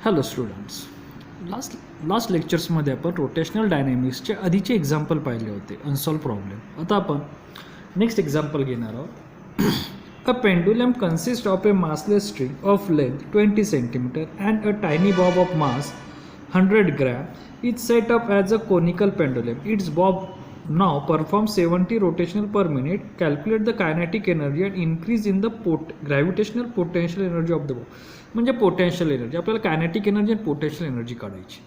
Hello students, last लेक्चर्समध्ये आपण rotational डायनॅमिक्सचे आधीचे एक्झाम्पल पाहिले होते, अनसॉल्व प्रॉब्लेम. आता आपण नेक्स्ट एक्झाम्पल घेणार आहोत. A pendulum consist of A massless string of length 20 centimetre and a tiny Bob of mass 100 gram is set up as a conical pendulum. It's Bob now perform 70 rotational per minute. Calculate the kinetic energy and increase in the gravitational potential energy of the ball. म्हणजे potential energy, आपल्याला kinetic energy आणि potential energy काढायची.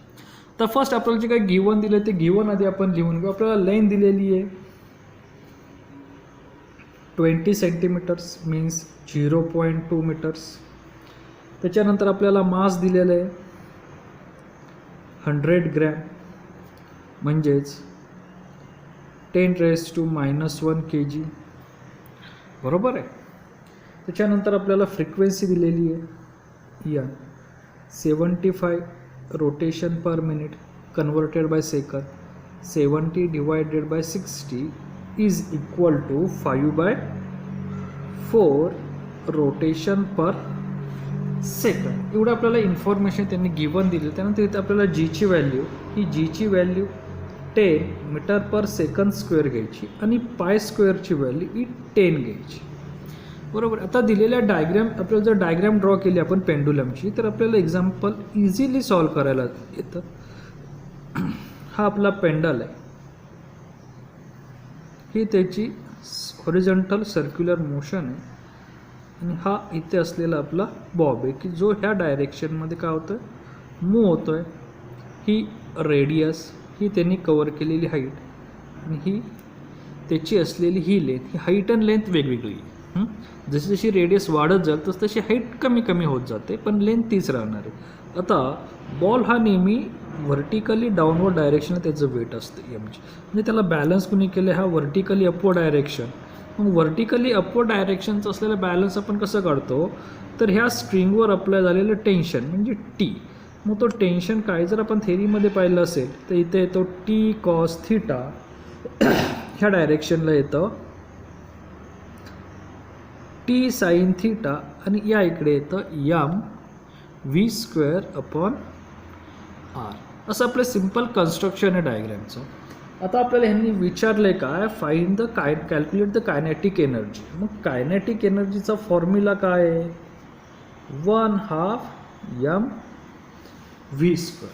तर first आपल्याला जे काही given दिले ते गिवन आधी आपण लिहून घेऊ. आपल्याला लेंथ दिलेली आहे 20 सेंटीमीटर्स मीन्स 0.2 मीटर्स. त्याच्यानंतर आपल्याला मास दिलेलं आहे 100 ग्रॅम म्हणजेच 10⁻⁻1 kg, बरोबर आहे. त्याच्यानंतर आपल्याला फ्रिक्वेन्सी दिलेली आहे या 75 rotation per minute converted by second. 70 divided by 60 is equal to 5/4 rotation per second. एवढं आपल्याला इन्फॉर्मेशन त्यांनी गिवन दिली. त्यानंतर इथे आपल्याला जीची व्हॅल्यू, ही जीची व्हॅल्यू 10 मीटर पर सेकंड स्क्वेअर घ्यायची आणि पाय स्क्वेअरची व्हॅल्यू ही 10 घ्यायची, बरोबर. आता दिलेल्या डायग्रॅम आपल्याला जर डायग्रॅम ड्रॉ केली आपण पेंडुलमची, तर आपल्याला एक्झाम्पल इझिली सॉल्व करायला येतं. हा आपला पेंडल आहे, ही त्याची हॉरिझॉन्टल सर्क्युलर मोशन आहे आणि हा इथे असलेला आपला बॉब आहे की जो ह्या डायरेक्शनमध्ये काय होतं मूव्ह होतो आहे. ही रेडियस, ही त्यांनी कवर केलेली हाईट आणि ही त्याची असलेली ही लेंथ. ही हाईट अँड लेंथ वेगवेगळी आहे. जशी जशी रेडियस वाढत जाईल तस तशी हाईट कमी कमी होत जाते, पण लेंथ तीच राहणार आहे. आता बॉल हा नेहमी व्हर्टिकली डाऊनवर्ड डायरेक्शन त्याचं वेट असतं एमची, म्हणजे त्याला बॅलन्स कुणी केलं, हा व्हर्टिकली अपवर्ड डायरेक्शन. मग व्हर्टिकली अपवर्ड डायरेक्शनचं असलेला बॅलन्स आपण कसं काढतो, तर ह्या स्ट्रिंगवर अप्लाय झालेलं टेन्शन म्हणजे टी. मग तो टेन्शन काय जर आपण थेरीमध्ये पाहिलं असेल तर इथे येतो टी कॉस थिटा, ह्या डायरेक्शनला येतं टी साईन थिटा आणि या इकडे येतं यम v²/r. असं आपलं सिम्पल कन्स्ट्रक्शन आहे डायग्रॅमचं. आता आपल्याला ह्यांनी विचारलं काय, find the calculate the kinetic energy. मग कायनेटिक एनर्जीचा फॉर्म्युला काय आहे, 1/2 mv².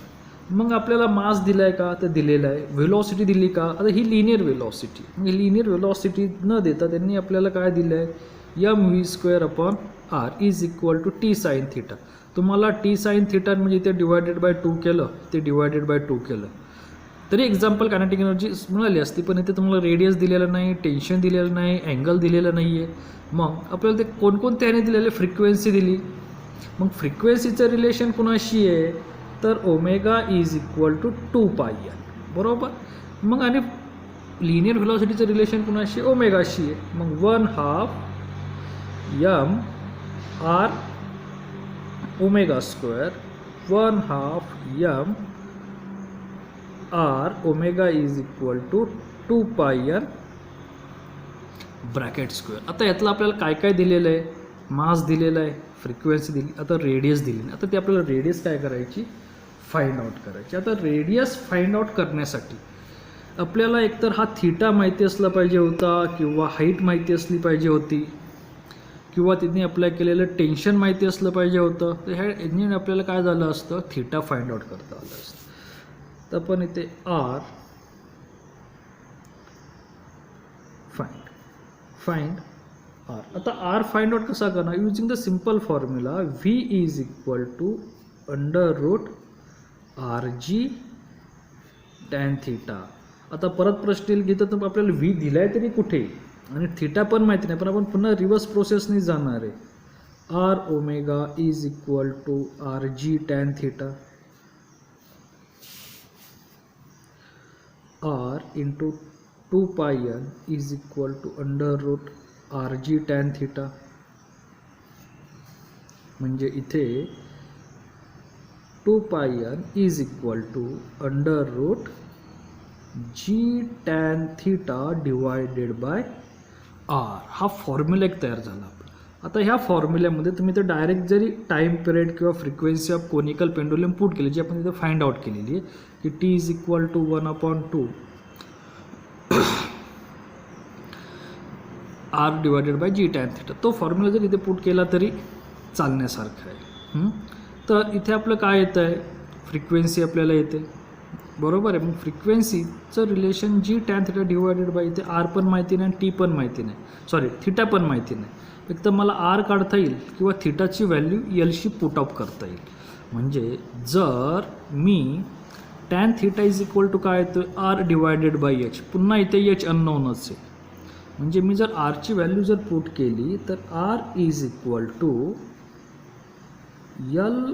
मग आपल्याला मास दिला आहे का, तर दिलेला आहे. व्हेलॉसिटी दिली का, आता ही लिनियर व्हेलॉसिटी. मग लिनियर व्हेलॉसिटी न देता त्यांनी आपल्याला काय दिलं आहे, mv²/r is equal to T sine theta. तुम्हाला टी साईन थिटा म्हणजे इथे डिवायडेड बाय 2 केलं, ते डिवायडेड बाय 2 केलं तरी एक्झाम्पल कायनेटिक एनर्जी मिळाली असती. पण इथे तुम्हाला रेडियस दिलेलं नाही, टेन्शन दिलेलं नाही, अँगल दिलेलं नाही आहे. मग आपल्याला ते कोणकोणत्या ह्याने दिलेले, फ्रिक्वेन्सी दिली. मग फ्रिक्वेन्सीचं रिलेशन कुणाशी आहे, तर omega is equal to 2πn, बरोबर. मग आणि लिनियर व्हेलॉसिटीचं रिलेशन कुणाशी, ओमेगाशी आहे. मग 1/2 mr omega, 1/2 mr omega is equal to 2πn bracket square. आता यातलं आपल्याला काय काय दिलेलं आहे, मास दिलेला आहे, फ्रिक्वेन्सी दिली, आता रेडियस दिली. आता ती आपल्याला रेडियस काय करायची, फाइंड आउट करायची. आता रेडियस फाइंड आउट करण्यासाठी आपल्याला एकतर हा थिटा माहिती असला पाहिजे होता, किंवा हाईट माहिती असली पाहिजे होती, किंवा तिने अप्लाय केलेलं टेन्शन माहिती असलं पाहिजे होतं. तर ह्या याने आपल्याला काय झालं असतं, थिटा फाइंड आउट करता आलं असतं. तर आपण इथे आर फाइंड आर. आता आर फाइंड आउट कसा करणार, using the simple formula v is equal to √rg tan theta. आता परत प्रश्न घेतो तर आपल्याला v दिलाय तरी कुठे आणि थिटा पण माहिती नाही, पण आपण पुन्हा रिव्हर्स प्रोसेसनी जाणार आहे. R omega is equal to rg tan theta, r into 2πn is equal to √rg tan theta. म्हणजे इथे 2πn is equal to √g tan theta divided by r. हा फॉर्म्युला एक तयार झाला. आता ह्या फॉर्म्युल्यामध्ये तुम्ही तर डायरेक्ट जरी टाईम पिरियड किंवा frequency of conical pendulum put केली, जी आपण इथे फाइंड आउट केलेली आहे की T is equal to 1/2 R divided by G tan theta, तो फॉर्म्युला जर इथे पुट केला तरी चालण्यासारखं आहे. तर इथे आपलं काय येतं आहे, फ्रिक्वेन्सी आपल्याला येते, बरोबर आहे. मग फ्रिक्वेन्सीचं relation g tan theta divided by, इथे आर पण माहिती नाही, टी पण माहिती नाही, सॉरी थिटा पण माहिती नाही. फक्त मला आर काढता येईल किंवा थिटाची व्हॅल्यू एलशी पुट अप करता येईल. म्हणजे जर मी tan theta is equal to काय येतं, आर डिवायडेड बाय एच, पुन्हा इथे एच अननोनच आहे. म्हणजे मी जर आरची व्हॅल्यू जर पुट केली तर r is equal to l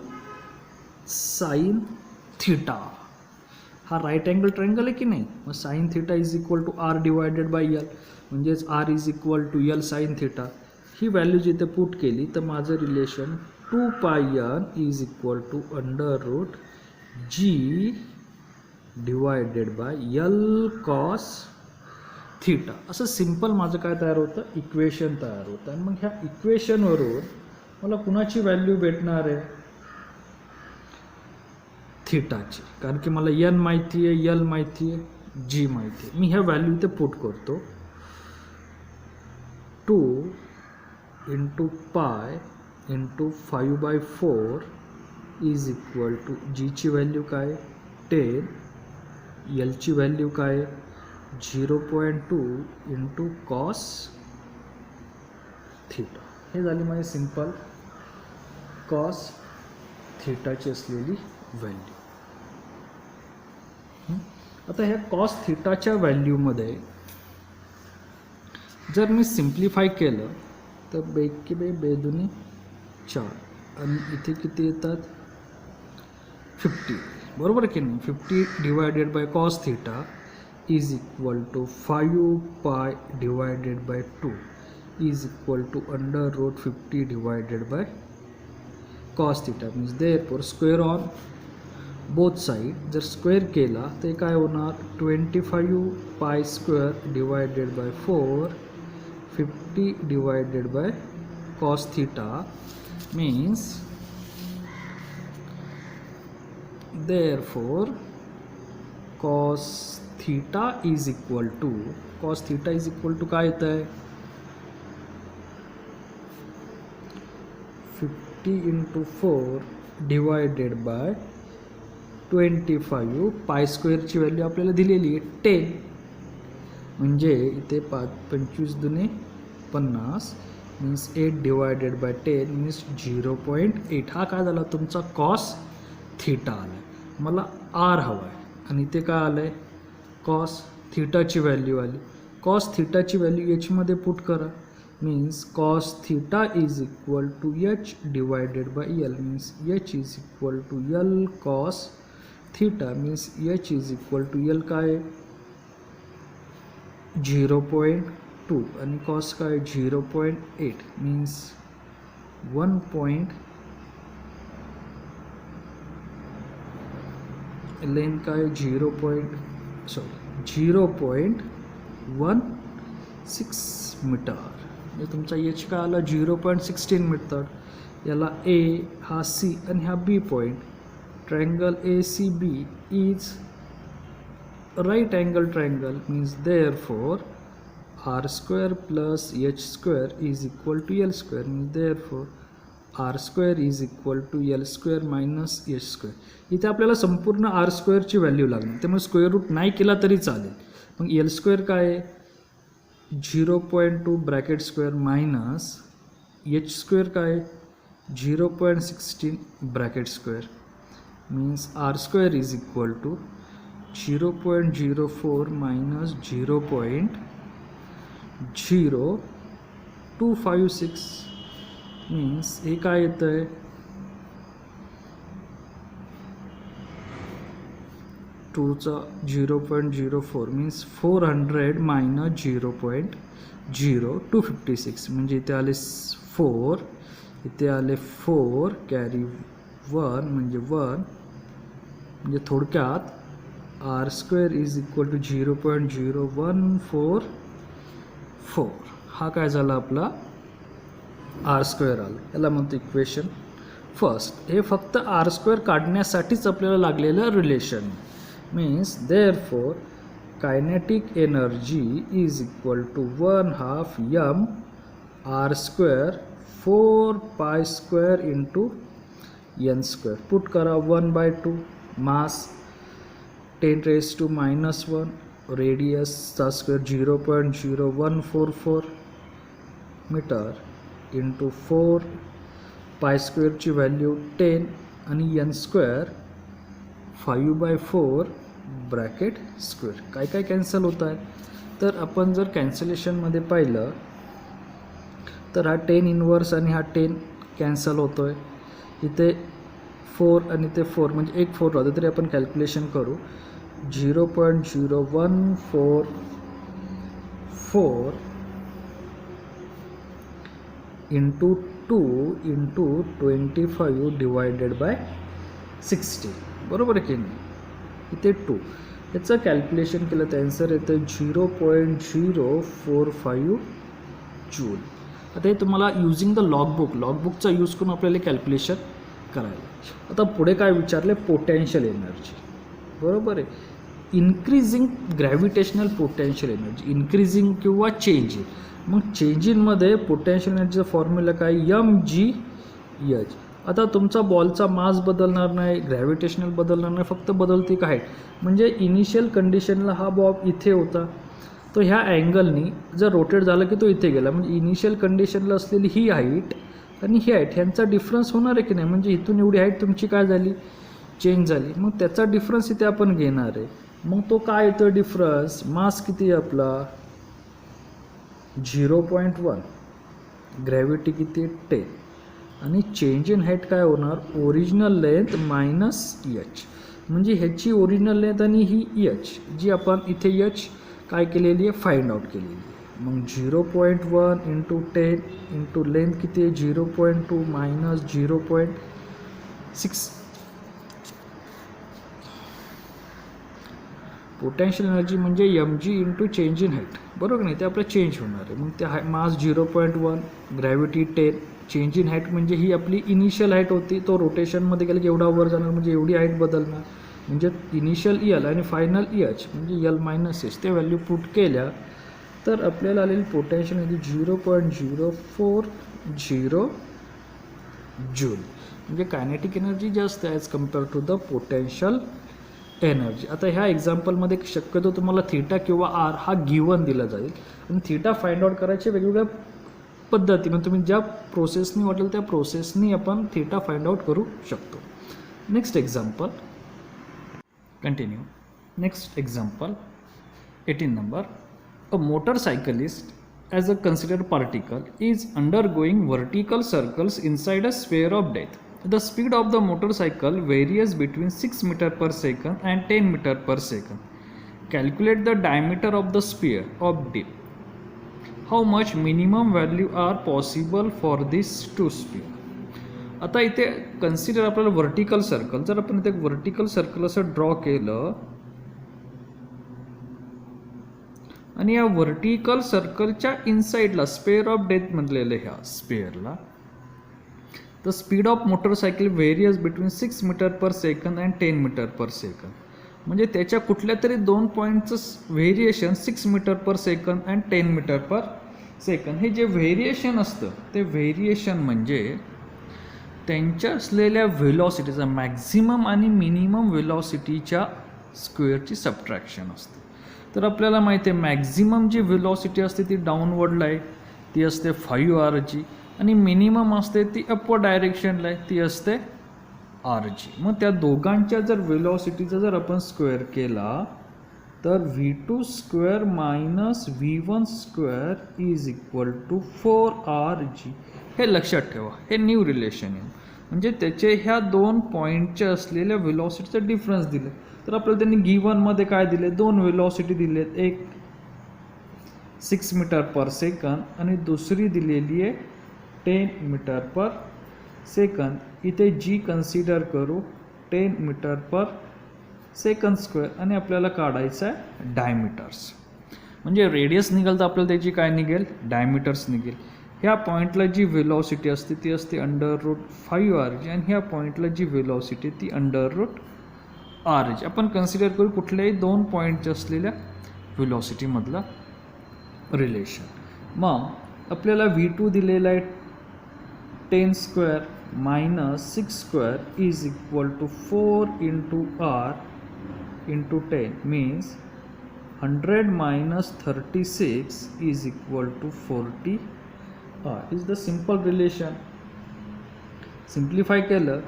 sine theta. हा राईट अँगल ट्रायंगल आहे की नाही, मग sine theta is equal to r divided by l, म्हणजेच r is equal to l sine theta. ही व्हॅल्यू जिथे पुट केली तर माझं relation 2πn is equal to under root g divided by l cos theta, असं simple माझं काय तयार होतं, इक्वेशन तयार होतं. आणि मग ह्या इक्वेशनवरून मला कुणाची व्हॅल्यू भेटणार आहे, थिटाची, कारण की मला एन माहिती आहे, यल माहिती आहे, जी माहिती आहे. मी ह्या व्हॅल्यू इथे पुट करतो, 2 into pi into 5/4 is equal to जीची व्हॅल्यू काय 10, एलची व्हॅल्यू काय 0.2 इंटू कॉस थिटा. हे झाली माझी सिंपल कॉस थिटाची असलेली व्हॅल्यू. आता ह्या कॉस थिटाच्या व्हॅल्यूमध्ये जर मी सिम्प्लिफाय केलं तर बेकी बेदुनी 4 आणि इथे किती येतात 50, बरोबर की नाही. 50 divided by cos theta is equal to 5π divided by 2 is equal to under root 50 divided by cos theta. Means therefore square on both side जर स्क्वेअर केला ते काय होणार 25π² divided by 4 50 divided by cos theta. Means therefore cos theta is equal to काय येतं आहे 50 into 4 divided by 25. π² value आपल्याला दिलेली आहे 10, म्हणजे इथे 25 दुने 50 मीन्स 8 डिवायडेड बाय 10 मीन्स 0.8. हा काय झाला तुमचा कॉस थीटा आला. मला आर हवा आहे आणि इथे काय आलं आहे कॉस थिटाची व्हॅल्यू आली. कॉस थिटाची व्हॅल्यू एचमध्ये पुट करा. Means cos theta is equal to H divided by L. Means H is equal to L cos theta. Means H is equal to L काय 0.2 आणि कॉस काय 0.8 मीन्स 1. लेंथ काय 0.16 metre. म्हणजे तुमचा H काय आला 0.16 मीटर. याला ए हा सी आणि हा B point. Triangle ACB is right angle triangle. Means therefore r² plus h² is equal to l². Means therefore r² is equal to l² minus h². इथे आपल्याला संपूर्ण r² ची व्हॅल्यू लागणार, त्यामुळे स्क्वेअर रूट नाही केला तरी चालेल. मग l² काय आहे 0.2 ब्रॅकेट स्क्वेअर मायनस h² काय 0.16 bracket square. Means r² is equal to 0.04 minus 0.0256 means हे काय येतं आहे 0.04 मीन्स 400 मायनस 0.0256. म्हणजे इथे आले 4, इथे आले 4 कॅरी 1 म्हणजे 1. म्हणजे थोडक्यात r² इज इक्वल टू 0.0144. हा काय झाला आपला आर स्क्वेअर आलं, याला म्हणतो इक्वेशन फर्स्ट. हे फक्त आर स्क्वेअर काढण्यासाठीच आपल्याला लागलेलं relation. Means there four kinetic energy is equal to 1/2 m R square 4 square into n square. Put करा 1/2 मास 10⁻⁻1 रेडियसचा square 0.0144 metre into 4 pi स्क्वेअरची value 10 आणि n स्क्वेअर 5/4 ब्रॅकेट स्क्वेअर. काय काय कॅन्सल होत आहे, तर आपण जर कॅन्सलेशनमध्ये पाहिलं तर हा 10 इनवर्स आणि हा 10 कॅन्सल होतो आहे. इथे 4 आणि ते 4 म्हणजे एक 4 राहतो, तरी आपण कॅल्क्युलेशन करू. 0.0144 इंटू 2 इंटू 25 डिवायडेड बाय 60, बरोबर आहे की नाही. इथे 2 याचं कॅल्क्युलेशन केलं तर आन्सर येतं 0.045 जूल. आता हे तुम्हाला युजिंग द लॉगबुकचा यूज करून आपल्याला कॅल्क्युलेशन करायला. आता पुढे काय विचारले, पोटेन्शियल एनर्जी, बरोबर आहे. Increasing gravitational potential energy, increasing किंवा चेंजिंग. मग चेंजिंगमध्ये पोटेन्शियल एनर्जीचा फॉर्म्युला काय, mgh. आता तुमचा बॉलचा मास बदलणार नाही, ग्रॅव्हिटेशनल बदलणार नाही, फक्त बदलते काय, म्हणजे इनिशियल कंडिशनला हा बॉब इथे होता, तो ह्या अँगलनी जर रोटेट झाला की तो इथे गेला. म्हणजे इनिशियल कंडिशनला असलेली ही हाईट आणि ही हाईट ह्यांचा डिफरन्स होणार आहे की नाही. म्हणजे इथून एवढी हाईट तुमची काय झाली, चेंज झाली. मग त्याचा डिफरन्स इथे आपण घेणार आहे. मग तो काय येतो डिफरन्स, मास किती आहे आपला 0.1, ग्रॅव्हिटी किती 10 आणि चेंज इन हाईट काय होणार, ओरिजिनल लेंथ मायनस एच. म्हणजे ह्याची ओरिजिनल लेंथ आणि ही एच जी आपण इथे एच काय केलेली आहे, फाइंड आउट केलेली आहे. मग 0.1 इंटू 10 इंटू लेंथ किती आहे 0.2 मायनस 0.6. पोटेन्शियल एनर्जी म्हणजे mg into change in height, बरोबर नाही, ते आपलं चेंज होणार आहे. मग ते मास 0.1, ग्रॅव्हिटी 10, चेंज इन हाईट म्हणजे ही आपली इनिशियल हाईट होती, तो रोटेशनमध्ये गेलं की एवढा वर जाणार, म्हणजे एवढी हाईट बदलणार. म्हणजे इनिशियल एल आणि फायनल एच म्हणजे एल मायनस एच, ते व्हॅल्यू पुट केल्या तर आपल्याला आलेली पोटेन्शियल एनर्जी 0.040 जूल. म्हणजे कायनेटिक एनर्जी जास्त as compare to the potential energy. आता ह्या एक्झाम्पलमध्ये शक्यतो तुम्हाला थीटा किंवा आर हा गिवन दिला जाईल आणि थीटा फाइंड आउट करायचे वेगवेगळ्या पद्धतीने, तुम्ही ज्या प्रोसेसनी वाटेल त्या प्रोसेसनी आपण थीटा फाइंड आउट करू शकतो. Next example, continue. Next example 18 number. A motorcyclist, as a considered particle, is undergoing vertical circles inside a sphere of death. The speed of the motorcycle varies between 6 meters per second and 10 meters per second. Calculate the diameter of the sphere of death. How much minimum value are possible for these two sphere? आता इथे consider आपल्याला vertical circle, जर आपण इथे vertical circle असं draw केलं आणि या वर्टिकल सर्कलच्या इनसाइडला स्पेअर ऑफ डेथ म्हटलेलं ह्या स्पेअरला, the speed of motorcycle varies between 6 metre per second and 10 metre per second. म्हणजे त्याच्या कुठल्या तरी 2 पॉईंटचं variation 6 metre per second and 10 metre per second. हे जे व्हेरिएशन असतं ते व्हेरिएशन म्हणजे त्यांच्या असलेल्या व्हेलॉसिटीचा मॅक्झिमम आणि मिनिमम व्हेलॉसिटीच्या स्क्वेअरची सबट्रॅक्शन असते. तर आपल्याला माहिती आहे मॅक्झिमम जी व्हेलॉसिटी असते ती डाऊनवर्डला आहे, ती असते 5r_g आणि मिनिमम असते ती अपवर्ड डायरेक्शनला आहे, ती असते r_g. मग त्या दोघांच्या जर व्हेलॉसिटीचा जर आपण स्क्वेअर केला तर v2 square minus v1 square is equal to 4r_g. हे लक्षात ठेवा, हे न्यू रिलेशन आहे. म्हणजे त्याचे ह्या 2 पॉईंटच्या असलेल्या व्हेलॉसिटीचा डिफरन्स दिले. तर आपल्याला त्यांनी गिवनमध्ये काय दिले, 2 व्हेलॉसिटी दिलेत, एक 6 मीटर पर सेकंद आणि दुसरी दिलेली आहे 10 मीटर पर सेकंद. इथे जी कन्सिडर करू 10 मीटर पर सेकंद स्क्वेअर आणि आपल्याला काढायचं आहे डायमीटर्स. म्हणजे रेडियस निघेल तर आपल्याला त्याची काय निघेल, डायमीटर्स निघेल. ह्या पॉईंटला जी व्हेलॉसिटी असते ती असते √5 आणि ह्या पॉईंटला जी व्हेलॉसिटी ती √r. आपण कन्सिडर करू कुठल्याही दोन पॉईंटच्या असलेल्या व्हेलॉसिटीमधला रिलेशन. मग आपल्याला V2 दिलेला आहे 10² - 6² is equal to 4 × r × 10 means 100 - 36 is equal to 40 r. Is the simple relation. Simplify केलं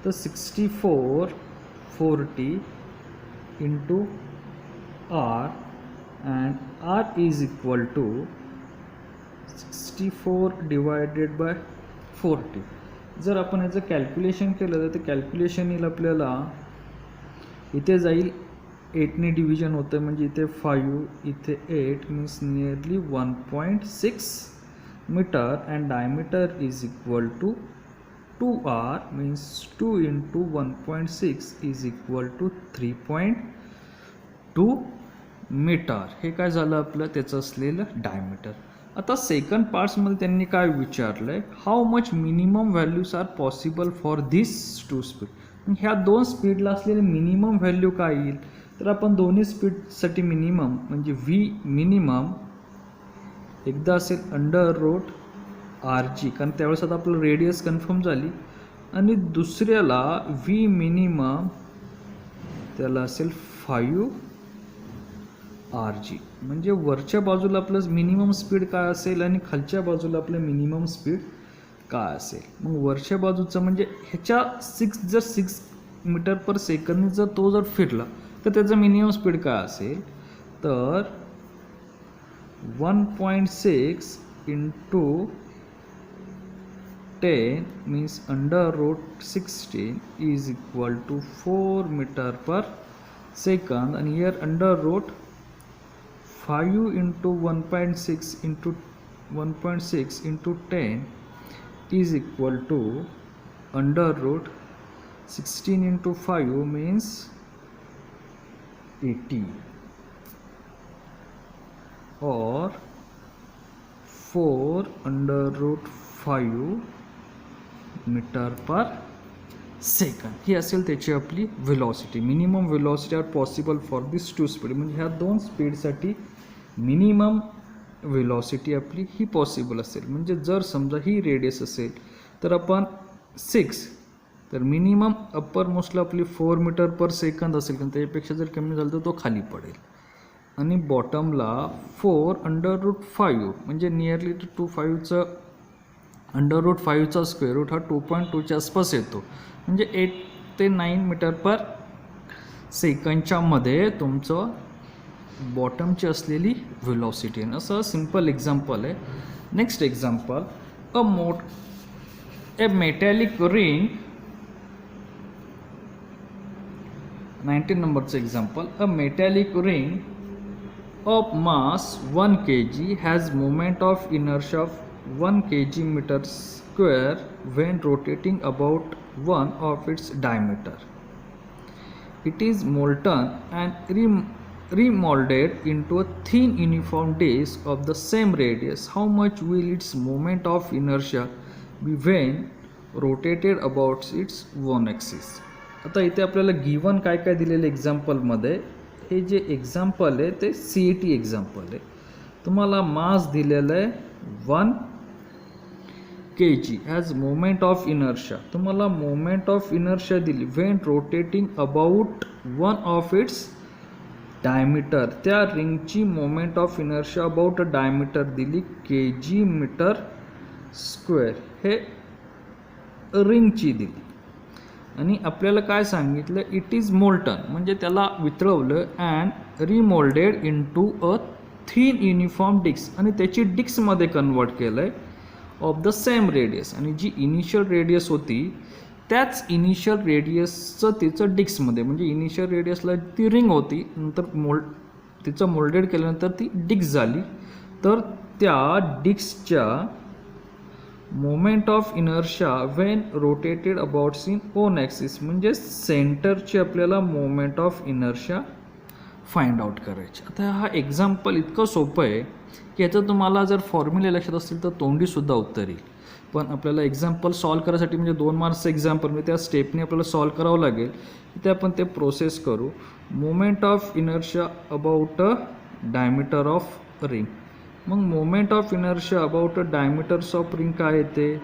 तर 64 40 × r and r is equal to 64 divided by 40. जर आपण याचं कॅल्क्युलेशन केलं तर ते कॅल्क्युलेशन येईल आपल्याला, इथे जाईल 8ने डिव्हिजन होतं म्हणजे इथे 5 इथे 8 means nearly 1.6 metre and diameter is equal to 2r means 2 × 1.6 is equal to 3.2 metre. हे काय झालं आपलं त्याचं असलेलं डायमीटर. आता सेकंड पार्ट्समध्ये त्यांनी काय विचारलं आहे, how much minimum values are possible for this two speed. ह्या दोन स्पीडला असलेले मिनिमम व्हॅल्यू काय येईल, तर आपण दोन्ही स्पीडसाठी मिनिमम म्हणजे V मिनिमम एकदा असेल √rg कारण त्यावेळेस आता आपलं रेडियस कन्फर्म झाली, आणि दुसऱ्याला V मिनिमम त्याला असेल 5rg. म्हणजे वरच्या बाजूला आपलं मिनिमम स्पीड काय असेल आणि खालच्या बाजूला आपलं मिनिमम स्पीड काय असेल. मग वरच्या बाजूचं म्हणजे ह्याच्या 6 मीटर पर सेकंद जर तो जर फिरला तर त्याचं मिनिमम स्पीड काय असेल, तर 1.6 × 10 means √16 is equal to 4 metre per second. आणि here √5 × 1.6 × 10 is equal to √16 × 5 means 80 or 4 √5 metre per second. ही असेल त्याची आपली velocity. Minimum velocity are possible for this two speed. म्हणजे ह्या दोन स्पीडसाठी मिनिमम व्हेलॉसिटी आपली ही पॉसिबल असेल. म्हणजे जर समजा ही रेडियस असेल तर आपण 6 तर मिनिमम अप्पर मोस्टला आपली 4 मीटर पर सेकंद असेल, कारण त्याच्यापेक्षा जर कमी झालं तर तो खाली पडेल. आणि बॉटमला 4 √5 म्हणजे नियरली 25चं √5चा स्क्वेअर रूट हा 2.2च्या आसपास येतो. म्हणजे 8 ते 9 मीटर पर सेकंडच्या मध्ये तुमचं बॉटमची असलेली व्हेलॉसिटी आहे. असं सिंपल एक्झाम्पल आहे. नेक्स्ट एक्झाम्पल, ए मेटॅलिक रिंग 19 नंबरचं example. A metallic ring of mass 1 kg has moment of inertia of 1 kg meter square when rotating about one of its diameter. It is molten and remolded into a thin uniform disc of the same radius. How much will its moment of inertia be when rotated about its one axis? आता इथे आपल्याला given काय काय दिलेलं एक्झाम्पलमध्ये, हे जे example आहे ते CET एक्झाम्पल आहे. तुम्हाला मास दिलेलं आहे 1 kg as moment of inertia. तुम्हाला मोमेंट ऑफ इनर्शिया दिली when rotating about one of its diameter. त्या रिंगची moment of inertia about a diameter दिली kg मीटर स्क्वेअर, हे रिंगची दिली. आणि आपल्याला काय सांगितलं, इट इज मोल्टन म्हणजे त्याला वितळवलं and remoulded into a thin uniform disc, आणि त्याची डिस्कमध्ये कन्वर्ट केलं आहे ऑफ द सेम रेडियस. आणि जी इनिशियल रेडियस होती त्याच इनिशियल रेडियसचं तिचं डिस्कमध्ये, म्हणजे इनिशियल रेडियसला ती रिंग होती, नंतर तिचं मोल्डेड केल्यानंतर ती डिस्क झाली. तर त्या डिस्कच्या moment of inertia when rotated abouts in own axis, म्हणजे सेंटरची आपल्याला moment of inertia find out करायची. आता हा एक्झाम्पल इतकं सोपं आहे की ह्याचं तुम्हाला जर फॉर्म्युले लक्षात असतील तर तोंडीसुद्धा उत्तर येईल. पण आपल्याला एक्झाम्पल सॉल्व करायसाठी म्हणजे 2 मार्क्सचं एक्झाम्पल म्हणजे त्या स्टेपने आपल्याला सॉल्व करावं लागेल. तिथे आपण ते प्रोसेस करू. Moment of inertia about a diameter of ring. मग moment of inertia about a diameters of ring काय येते?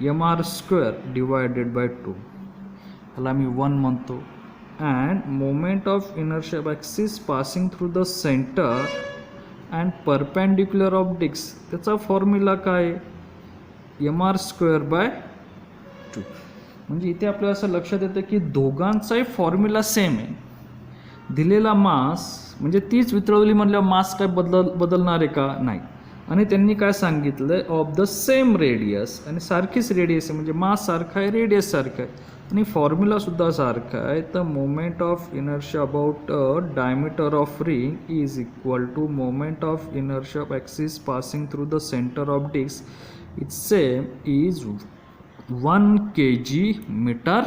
mr² divided by 2. ह्याला मी 1 म्हणतो. And moment of inertia axis passing through the centre and perpendicular of disc, त्याचा formula काय आहे? mr² bye 2. म्हणजे इथे आपल्याला असं लक्षात येतं की दोघांचाही फॉर्म्युला सेम आहे. दिलेला मास म्हणजे तीच वितळवली म्हणल्यावर मास काय बदलणार आहे का? नाही. आणि त्यांनी काय सांगितलं? ऑफ द सेम रेडियस, आणि सारखीच रेडियस आहे म्हणजे मास सारखा आहे, रेडियस सारखा आहे आणि फॉर्म्युलासुद्धा सारखा आहे. तर moment of inertia about a diameter of ring is equal to moment of inertia of axis passing through the centre of disc is same is 1 kg metre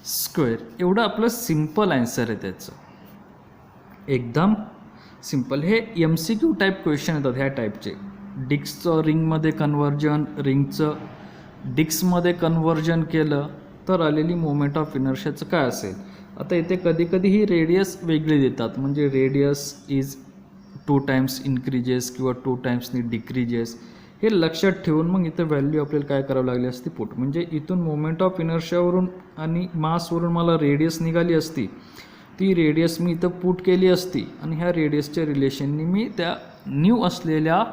square. एवढं आपलं सिम्पल आन्सर आहे त्याचं, एकदम सिम्पल. हे MCQ type question येतात ह्या टाईपचे. डिस्कचं रिंगमध्ये conversion, रिंगचं डिस्कमध्ये conversion केलं तर आलेली मोमेंट ऑफ इनर्शियाचं काय असेल? आता इथे कधी कधी ही रेडियस वेगळी देतात, म्हणजे रेडियस इज 2 टाइम्स इन्क्रीजेस किंवा 2 टाइम्सनी डिक्रीजेस. हे लक्षात ठेवून मग इथं व्हॅल्यू आपल्याला काय करावं लागली असती? पुट. म्हणजे इथून मोमेंट ऑफ इनर्शियावरून आणि मासवरून मला रेडियस निघाली असती, ती रेडियस मी इथं पुट केली असती आणि ह्या रेडियसच्या रिलेशननी मी त्या न्यू असलेल्या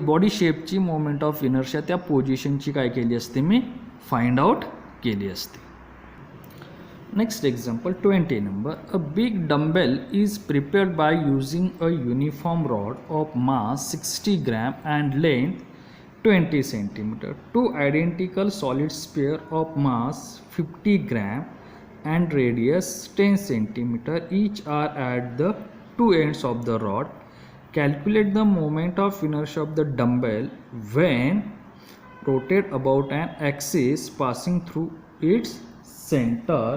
बॉडी शेपची मोमेंट ऑफ इनर्शिया त्या पोझिशनची काय केली असते? मी फाइंड आउट केली असते. Next example 20 number. A big dumbbell is prepared by using a uniform rod of mass 60 gram and length 20 centimetre. 2 identical solid spare of mass 50 gram and radius 10 centimeter each are at the 2 ends of the rod. Calculate the moment of inertia of the dumbbell when rotate about an axis passing through its center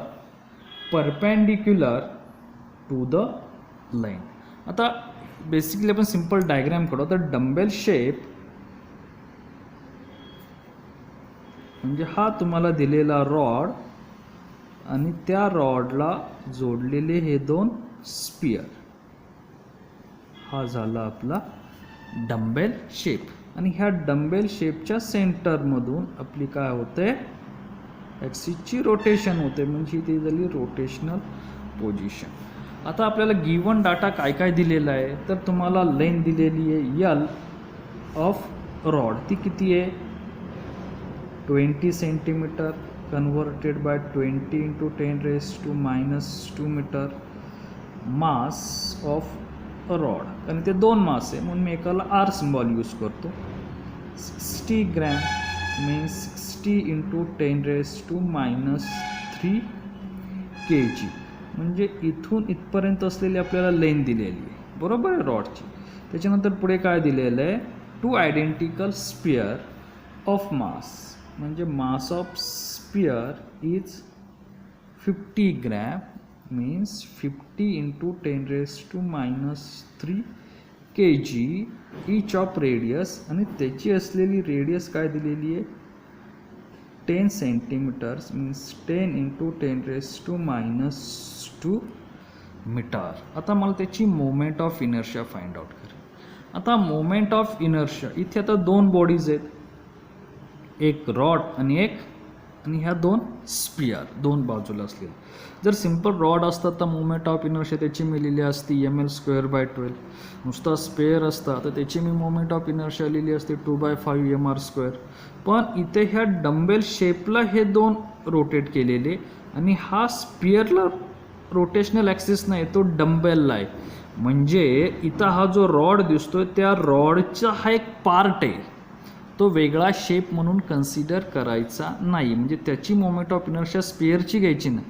perpendicular to the line. आता basically आपण simple diagram करू. तर dumbbell shape म्हणजे हा तुम्हाला दिलेला rod आणि त्या रॉडला जोडलेले हे 2 स्पियर, हा झाला आपला डम्बेल शेप. आणि ह्या डम्बेल शेपच्या सेंटरमधून आपली काय होते? ॲक्सिसची रोटेशन होते, म्हणजे ती झाली रोटेशनल पोझिशन. आता आपल्याला गिवन डाटा काय काय दिलेला आहे? तर तुम्हाला लेंथ दिलेली आहे L ऑफ रॉड, ती किती आहे? 20 centimetre converted by 20 into 10⁻⁻² metre. Mass of rod आणि ते 2 मास आहे म्हणून मी एकाला R सिम्बॉल यूज करतो. 60 ग्रॅम मीन्स 60 into 10⁻³ kg. म्हणजे इथून इथपर्यंत असलेली आपल्याला लेंथ दिलेली आहे, बरोबर आहे, रॉडची. त्याच्यानंतर पुढे काय दिलेलं आहे? 2 आयडेंटिकल स्पियर ऑफ मास, म्हणजे mass of sphere is 50 gram means 50 into 10⁻³ kg each of radius. आणि त्याची असलेली रेडियस काय दिलेली आहे? 10 सेंटीमीटर्स मीन्स 10 into 10⁻² मीटर. आता मला त्याची moment of inertia find out करा. आता मोमेंट ऑफ इनर्शिया इथे आता 2 बॉडीज आहेत, एक रॉड आणि ह्या 2 स्पियर 2 बाजूला असलेले. जर सिंपल रॉड असतात तर मोमेंट ऑफ इनर्शिया त्याची मी लिहिली असती ml²/12. नुसता स्पेअर असता तर त्याची मी मोमेंट ऑफ इनर्शिया लिहिली असते 2/5 mr². पण इथे ह्या डम्बेल शेपला हे 2 रोटेट केलेले आणि हा स्पियरला रोटेशनल ॲक्सिस नाही, तो डम्बेलला आहे. म्हणजे इथं हा जो रॉड दिसतोय त्या रॉडचा हा एक पार्ट आहे, तो वेगळा शेप म्हणून कन्सिडर करायचा नाही. म्हणजे त्याची मोमेंट ऑफ इनर्शिया स्पियरची घ्यायची नाही,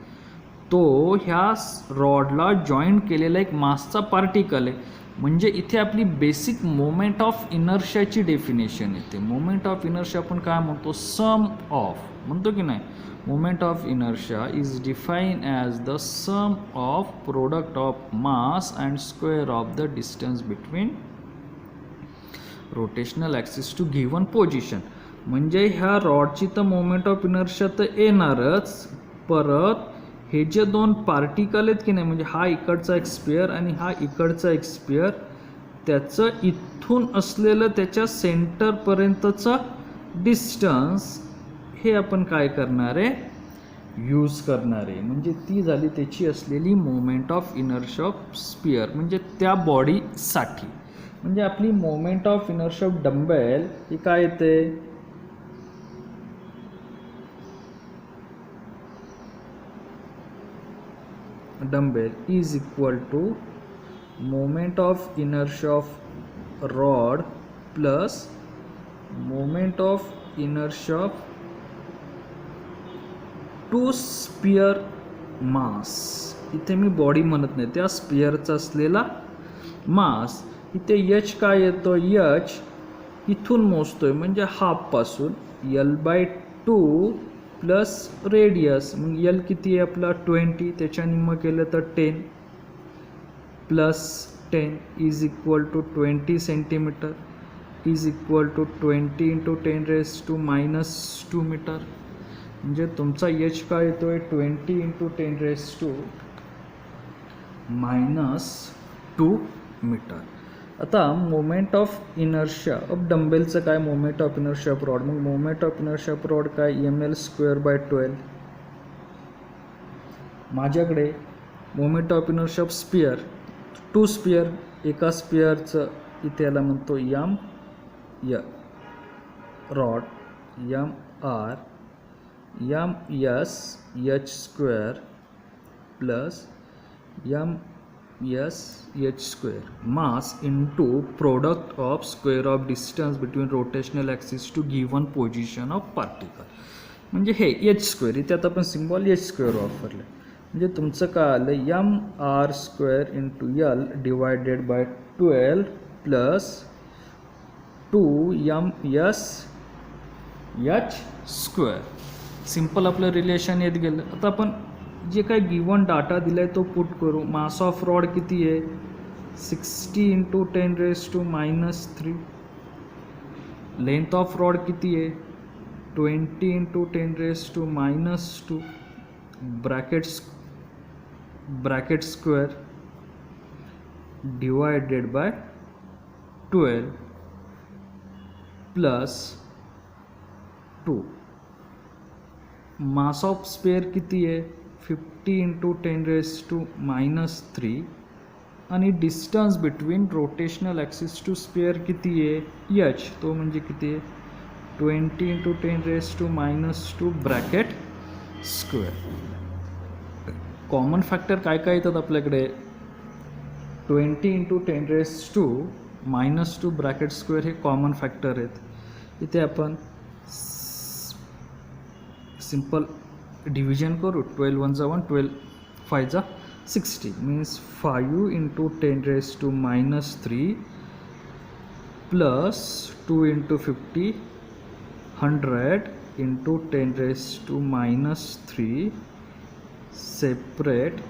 तो ह्या रॉडला जॉईंट केलेला एक मासचा पार्टिकल आहे. म्हणजे इथे आपली बेसिक मोमेंट ऑफ इनर्शियाची डेफिनेशन येते. मोमेंट ऑफ इनर्शिया आपण काय म्हणतो, सम ऑफ म्हणतो की नाही. Moment of inertia is define as the sum of product of mass and square of the distance between rotational axis to given position. म्हणजे ह्या रॉडची तर मोमेंट ऑफ इनर्शिया तर येणारच, परत हे जे दोन पार्टिकल आहेत की नाही, म्हणजे हा इकडचा एक स्पेअर आणि हा इकडचा एक स्पेअर, त्याचं इथून असलेलं त्याच्या सेंटरपर्यंतचं डिस्टन्स हे आपण काय करणार आहे, यूज करणार आहे. म्हणजे ती झाली त्याची असलेली moment of inertia of sphere, म्हणजे त्या बॉडीसाठी. म्हणजे आपली moment of inertia of dumbbell ही काय येते, dumbbell is equal to moment of inertia of rod plus moment of inertia of two sphere mass. इथे मी बॉडी म्हणत नाही, त्या स्पिअरचा असलेला मास. इथे एच काय येतो, एच इथून मोजतोय म्हणजे हाफपासून L/2 प्लस रेडियस. मग यल किती आहे आपला 20, त्याच्या निम्मं केलं तर 10 plus 10 is equal to 20 centimetre is equal to 20 into 10⁻⁻² metre. म्हणजे तुमचा एच काय येतो आहे 20 इंटू 10⁻⁻² मीटर. आता मोमेंट ऑफ इनर्शिया ऑफ डंबेलचं काय, moment of inertia of rod. मग moment of inertia of rod काय, ml²/12. माझ्याकडे moment of inertia of sphere, to sphere, एका स्पिअरचं इथे याला म्हणतो m rod mr msh² plus msh² mass into product of square of distance between rotational axis to given position of particle. म्हणजे हे h² इथे आता आपण सिम्बॉल h² वापरलं. म्हणजे तुमचं काय आलं, mr² into l divided by 12 plus 2msh². Simple आपलं रिलेशन येत गेलं. आता आपण जे काही गिवन डाटा दिला आहे तो पुट करू. मास ऑफ रॉड किती आहे 60 इंटू 10⁻⁻3. लेंथ ऑफ रॉड किती आहे 20 into 10⁻⁻2 bracket square divided by 12 plus 2. Mass of sphere किती आहे 50 इंटू 10⁻⁻3 आणि distance between rotational axis to sphere किती आहे एच, तो म्हणजे किती आहे 20 into 10⁻⁻2 bracket square. Common factor काय काय येतात आपल्याकडे 20 इंटू 10⁻⁻2 ब्रॅकेट स्क्वेअर हे कॉमन फॅक्टर आहेत. इथे आपण सिंपल डिव्हिजन करू. 12 1 = 1, 12 5 = 60 means 5 into 10⁻³ plus 2 into 50 100 into 10⁻³ separate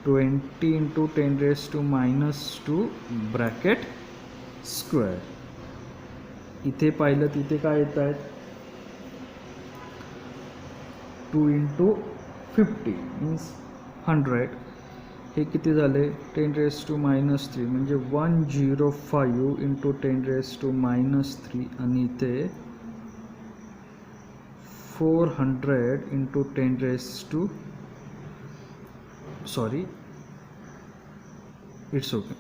20 into 10⁻² bracket square. इथे पाहिलं तिथे काय येत आहेत 2 इंटू 50 मीन्स 100. हे किती झाले 10⁻³ म्हणजे 105 इंटू 10⁻³ आणि इथे 400 इंटू 10⁻, सॉरी इट्स ओके,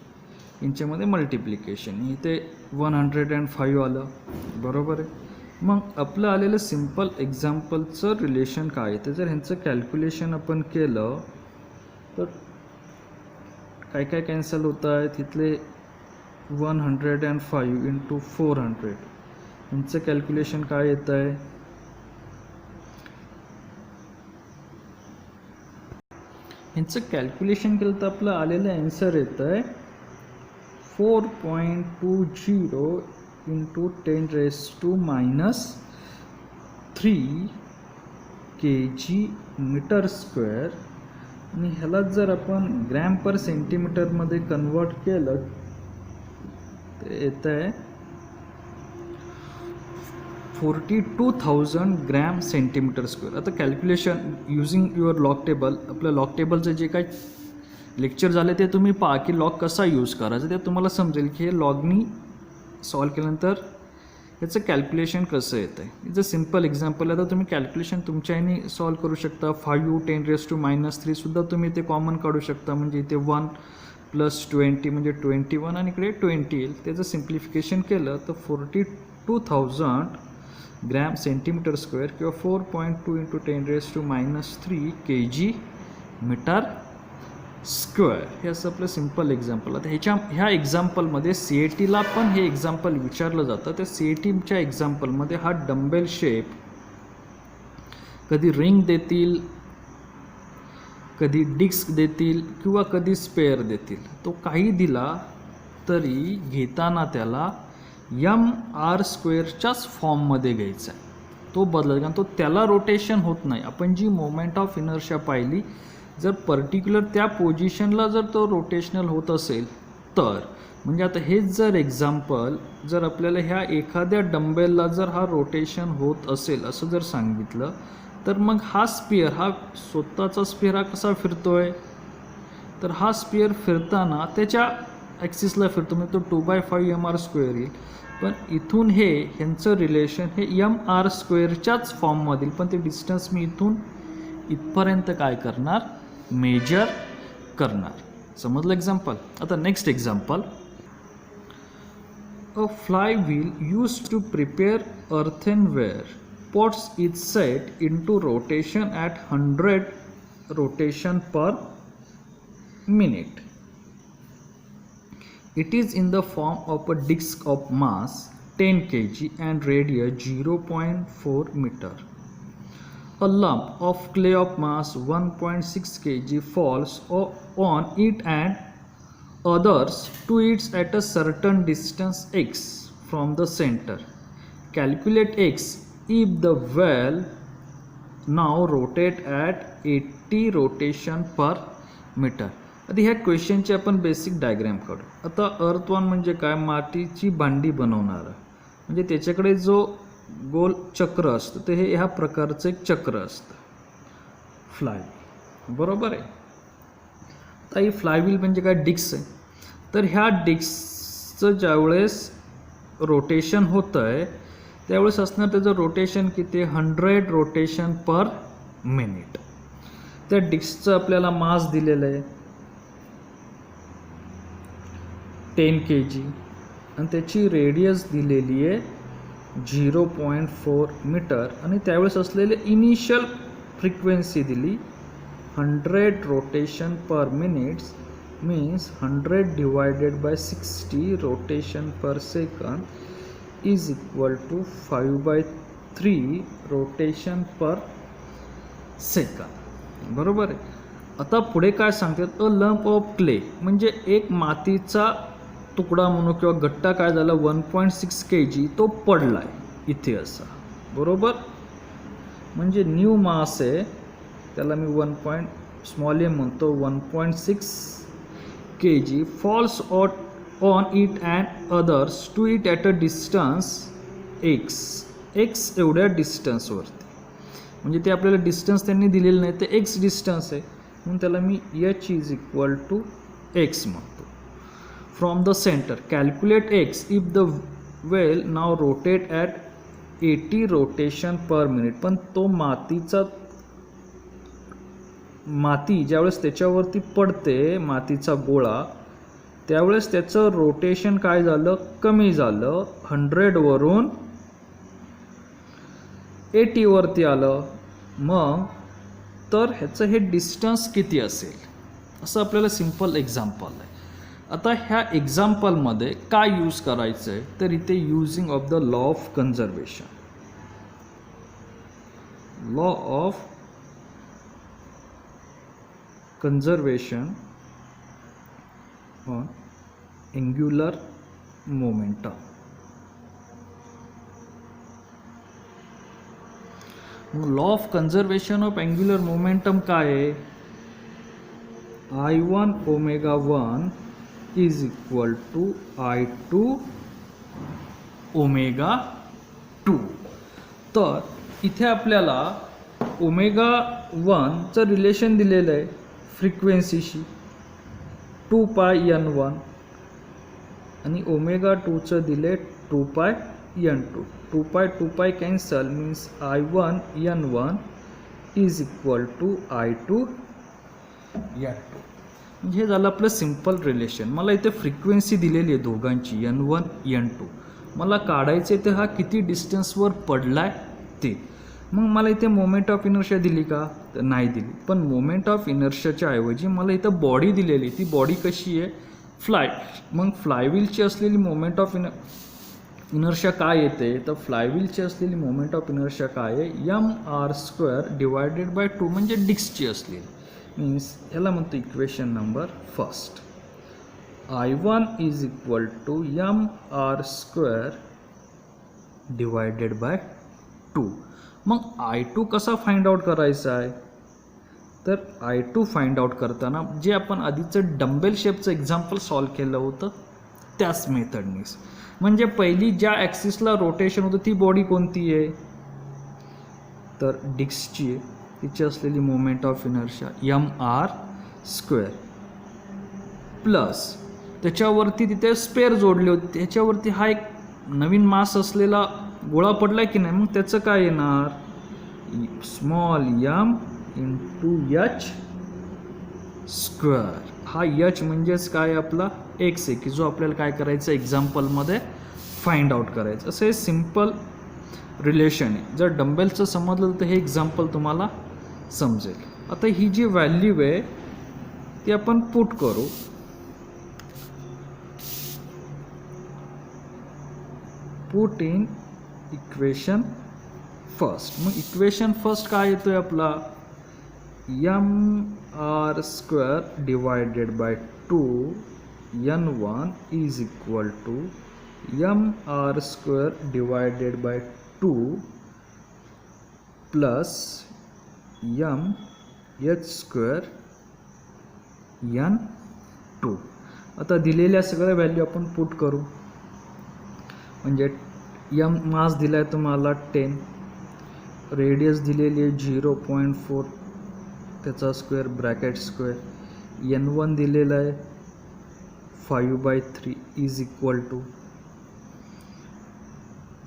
इंच्यामध्ये मल्टिप्लिकेशन इथे 105 आलं, बरोबर आहे. मग आपलं आलेलं सिम्पल एक्झाम्पलचं रिलेशन काय आहे ते जर ह्यांचं कॅल्क्युलेशन आपण केलं तर काय काय कॅन्सल होत आहे. तिथले 105 इंटू 400 ह्यांचं कॅल्क्युलेशन काय येतं आहे ह्यांचं कॅल्क्युलेशन केलं तर आपलं आलेलं ॲन्सर येतं आहे 4.20 into 10 raised to minus 3 kg metre square आणि ह्याला जर आपण ग्रॅम पर सेंटीमीटरमध्ये कन्वर्ट केलं ते येत आहे 42,000 ग्रॅम सेंटीमीटर स्क्वेअर. आता calculation using your log table, आपलं लॉग टेबलचं जे काही लेक्चर झाले ते तुम्ही पहा की लॉग कसा यूज करायचा, ते तुम्हाला समजेल की हे लॉगनी सॉल्व केल्यानंतर याचं कॅल्क्युलेशन कसं येतं आहे. It's a simple example. आता तुम्ही कॅल्क्युलेशन तुमच्या ह्याने सॉल्व करू शकता. 5 10 raised to minus 3 सुद्धा तुम्ही ते कॉमन काढू शकता, म्हणजे इथे 1 + 20 म्हणजे 21 आणि इकडे 20 येईल. त्याचं सिम्प्लिफिकेशन केलं तर 42,000 ग्रॅम सेंटीमीटर स्क्वेअर किंवा 4.2 into 10 raised to minus 3 kg metre square. हे असं आपलं सिम्पल एक्झाम्पल. आता ह्या एक्झाम्पलमध्ये CATला पण हे एक्झाम्पल विचारलं जातं. त्या CATच्या एक्झाम्पलमध्ये हा डंबेल शेप कधी रिंग देतील, कधी डिस्क देतील किंवा कधी स्पेअर देतील. तो काही दिला तरी घेताना त्याला mr² फॉर्ममध्ये घ्यायचा आहे. तो बदलत कारण तो त्याला रोटेशन होत नाही. आपण जी मोमेंट ऑफ इनर्शिया पाहिली, जर पर्टिक्युलर त्या पोझिशनला जर तो रोटेशनल होत असेल तर, म्हणजे आता हेच जर एक्झाम्पल जर आपल्याला ह्या एखाद्या डंबेलला जर हा रोटेशन होत असेल असं जर सांगितलं, तर मग हा स्पियर, हा स्वतःचा स्पियर हा कसा फिरतोय, तर हा स्पियर फिरताना त्याच्या ॲक्सिसला फिरतो, म्हणजे तो 2/5 mr² येईल. पण इथून ह्यांचं रिलेशन हे mr² फॉर्ममधील, पण ते डिस्टन्स मी इथून इथपर्यंत काय करणार, मेजर करणार. समजलं एक्झाम्पल. आता next example. A flywheel used to prepare earthenware pots is set into rotation at 100 rotation per minute. It is in the form of a disc of mass 10 kg and radius 0.4 meter. A lump of clay of mass 1.6 kg falls on it and others to it at a certain distance x from the center. Calculate x if the wheel now rotate at 80 rotation per meter. आता ह्या क्वेश्चनची आपण basic diagram काढू. आता अर्थवन म्हणजे काय, मातीची भांडी बनवणारा, म्हणजे त्याच्याकडे जो गोल चक्र असतं ते ह्या प्रकारचं एक चक्र असतं फ्लाय, बरोबर आहे. आता ही फ्लायव्हील म्हणजे काय, डिस्क आहे. तर ह्या डिस्कचं ज्यावेळेस रोटेशन होतं आहे त्यावेळेस असणार त्याचं रोटेशन किती, 100 रोटेशन पर मिनिट. त्या डिस्कचं आपल्याला मास दिलेलं आहे 10 kg आणि त्याची रेडियस दिलेली आहे 0.4 मीटर आणि त्यावेळेस असलेले इनिशियल फ्रिक्वेन्सी दिली 100 rotation per minutes, means 100 divided by 60 rotation per second is equal to 5/3 rotation per second, बरोबर आहे. आता पुढे काय सांगतात, अ लंप ऑफ क्ले म्हणजे एक मातीचा तुकडा म्हणून किंवा गट्टा काय झाला 1.6 kg तो पडला आहे इथे असा, बरोबर. म्हणजे न्यू मास आहे त्याला मी स्मॉल m म्हणतो 1.6 kg falls on it and adheres to it at a distance x एवढ्या डिस्टन्सवरती. म्हणजे ते आपल्याला डिस्टन्स त्यांनी दिलेलं नाही, ते x डिस्टन्स आहे म्हणून त्याला मी h is equal to x म्हणतो. From the centre calculate x if the wheel now rotate at 80 rotation per minute. पण तो माती ज्यावेळेस त्याच्यावरती पडते, मातीचा गोळा, त्यावेळेस त्याचं रोटेशन काय झालं, कमी झालं, 100 वरून 80 वरती आलं. मग तर ह्याचं हे डिस्टन्स किती असेल असं आपल्याला सिंपल एक्झाम्पल आहे. आता ह्या एक्झाम्पलमध्ये काय यूज करायचं आहे, तर इथे using of the law of conservation. Law of conservation on angular momentum. Law of conservation of angular momentum काय आहे? I1 omega 1 is equal to I2 omega 2. तर इथे आपल्याला ओमेगा 1चं रिलेशन दिलेलं आहे फ्रिक्वेन्सीशी 2 पाय n1 आणि ओमेगा 2चं दिले 2 पाय n2. 2 pi cancel means I1 n1 is equal to I2 n2. म्हणजे हे झालं आपलं सिम्पल रिलेशन. मला इथे फ्रिक्वेन्सी दिलेली आहे दोघांची n1 n2. मला काढायचे तर हा किती डिस्टन्सवर पडलाय ते. मग मला इथे मोमेंट ऑफ इनर्शिया दिली का? तर नाही दिली. पण मोमेंट ऑफ इनर्शियाच्या ऐवजी मला इथं बॉडी दिलेली. ती बॉडी कशी आहे? फ्लाय. मग फ्लायव्हीलची असलेली मोमेंट ऑफ इनर्शिया काय येते? तर फ्लायव्हीलची असलेली मोमेंट ऑफ इनर्शिया काय आहे? mr² डिवायडेड बाय 2 म्हणजे डिस्कची असलेली. मीन्स याला म्हणतो equation number first. I1 is equal to mr² divided by 2. मग I2 कसा फाइंड आउट करायचा आहे? तर I2 फाइंड आउट करताना जे आपण आधीचं डंबेल शेपचं एक्झाम्पल सॉल्व केलं होतं त्याच मेथडनीच. म्हणजे पहिली ज्या ॲक्सिसला रोटेशन होतं ती बॉडी कोणती आहे? तर डिस्कची आहे. तिची असलेली moment of inertia mr² plus त्याच्यावरती तिथे स्पेअर जोडले होते. त्याच्यावरती हा एक नवीन मास असलेला गोळा पडला की नाही? मग त्याचं काय येणार? Small m into h². हा h म्हणजेच काय? आपला x आहे की जो आपल्याला काय करायचं एक्झाम्पलमध्ये फाइंड आउट करायचं. असं हे सिम्पल रिलेशन आहे. जर डंबेलचं समजलं तर हे एक्झाम्पल तुम्हाला समजेल. आता ही जी व्हॅल्यू आहे ती आपण पुट करू. Put in equation first. मग इक्वेशन फर्स्ट काय येतोय आपला? mr² divided by 2 n1 is equal to mr² divided by 2 plus h² n2. आता दिलेल्या सगळ्या व्हॅल्यू आपण पुट करू. म्हणजे m मास दिला आहे तुम्हाला 10, रेडियस दिलेली आहे 0.4 त्याचा स्क्वेअर ब्रॅकेट स्क्वेअर, n1 दिलेला आहे 5/3 is equal to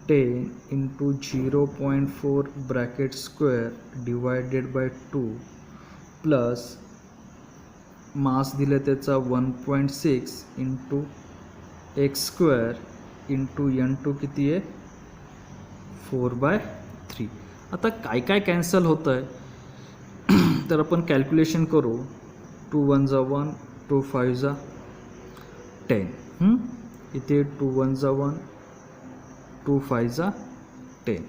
10 into 0.4 bracket square divided by 2 plus mass दिलं त्याचा 1.6 इंटू x² इंटू n2 किती आहे? 4/3. आता काय काय कॅन्सल होतं आहे तर आपण कॅल्क्युलेशन करू. 2 1 जा 1, 2 5 जा 10. इथे 2 1 जा 1, 2 5 जा 10.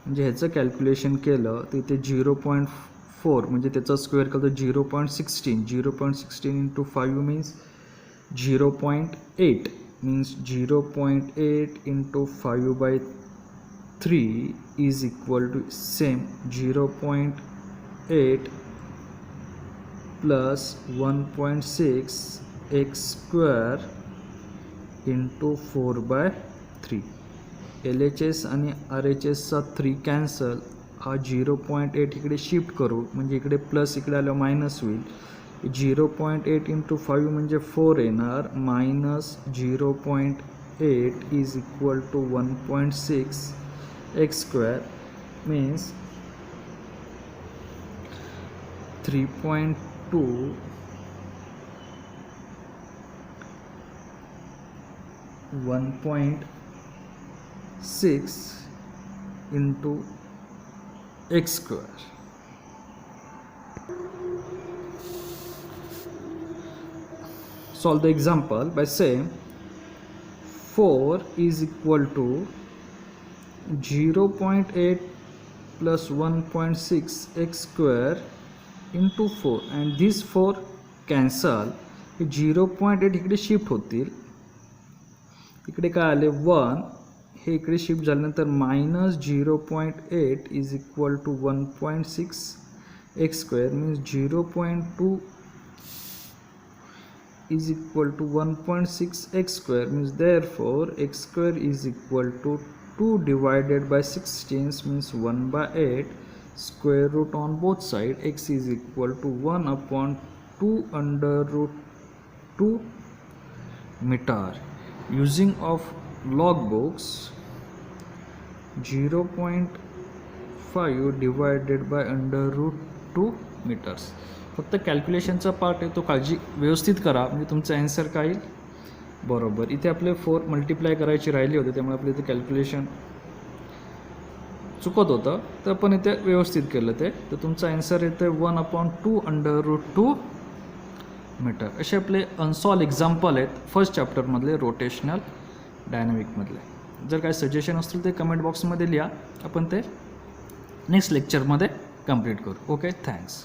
म्हणजे ह्याचं कॅल्क्युलेशन केलं तर इथे 0.4 म्हणजे त्याचा स्क्वेअर केलं तर 0.16. 0.16 into 5 means 0.8 means 0.8 into 5/3 is equal to same 0.8 plus 1.6 x² into 4/3. LHS आणि RHSचा 3 कॅन्सल. हा 0.8 इकडे शिफ्ट करू म्हणजे इकडे प्लस इकडे आलं मायनस होईल. 0.8 इंटू 5 म्हणजे 4 येणार minus 0.8 is equal to 1.6 x² means 3.2 1.6 into x². Solve the example by saying 4 is equal to 0.8 plus 1.6 x² into 4 and these 4 cancel. 0.8 इकडे शिफ्ट होतील इकडे काय आले 1, हे इकडे शिफ्ट झाल्यानंतर -0.8 is equal to 1.6 x square means 0.2 is equal to 1.6 x square means therefore x square is equal to 2 divided by 16 means 1 by 8 square root on both side x is equal to 1 upon 2 under root 2 meter. Using of log books 0.5 divided by under root 2 meters. फक्त कॅल्क्युलेशनचा part आहे तो काळजी व्यवस्थित करा म्हणजे तुमचं answer काय येईल बरोबर. इथे आपले 4 मल्टिप्लाय करायची राहिली होती त्यामुळे आपलं इथे कॅल्क्युलेशन चुकत होतं तर आपण इथे व्यवस्थित केलं ते. तर तुमचा ॲन्सर येतं 1/2 अंडर रूट 2 मीटर. असे आपले अनसॉल्व एक्झाम्पल आहेत फर्स्ट चॅप्टरमधले रोटेशनल डायनॅमिकमधले. जर काय सजेशन असतील ते कमेंट बॉक्समध्ये लिहा, आपण ते नेक्स्ट लेक्चरमध्ये कंप्लीट करू. Okay, thanks.